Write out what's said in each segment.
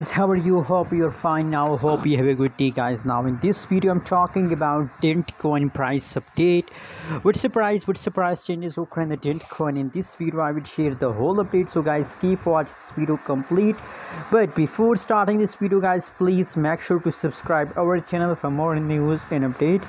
How are you? Hope you're fine now. Hope you have a good day, guys. Now in this video I'm talking about dent coin price update. What surprise changes occur in the dent coin. In this video I will share the whole update, so guys keep watching this video complete. But before starting this video, guys, please make sure to subscribe our channel for more news and update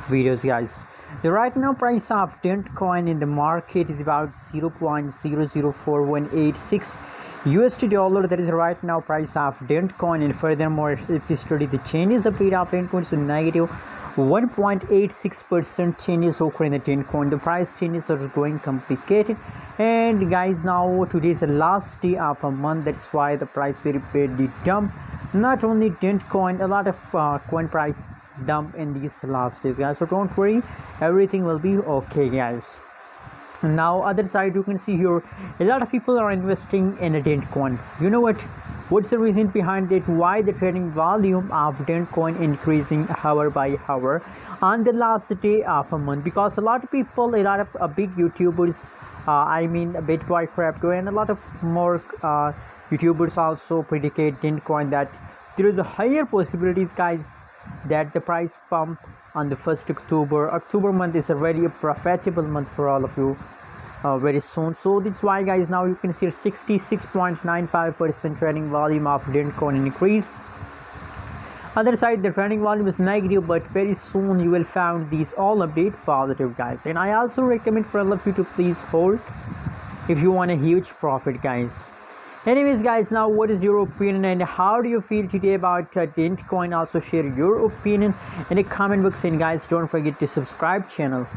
videos, guys. The right now price of dent coin in the market is about 0.004186 USD dollar. That is the right now price of dent coin. And furthermore, if we study the changes update of dent coin, so negative 1.86% changes occur in the dent coin. The price changes are going complicated, and guys, now today is the last day of a month. That's why the price very badly dump. Not only dent coin, a lot of coin price dump in these last days, guys, so don't worry, everything will be okay, guys. Now other side, you can see here a lot of people are investing in a dent coin. You know what's the reason behind it? Why the trading volume of dent coin increasing hour by hour on the last day of a month? Because a lot of people, a lot of big YouTubers, I mean Bitboy, Crypto, and a lot of more YouTubers also predicate dent coin that there is a higher possibilities, guys, that the price pump on the 1st October month is a very profitable month for all of you very soon. So that's why, guys, now you can see 66.95% trading volume of dent coin increase. Other side, the trading volume is negative, but very soon you will find these all update positive, guys. And I also recommend for all of you to please hold if you want a huge profit, guys. Anyways, guys, now what is your opinion and how do you feel today about dent coin? Also share your opinion in the comment box, and guys, don't forget to subscribe channel.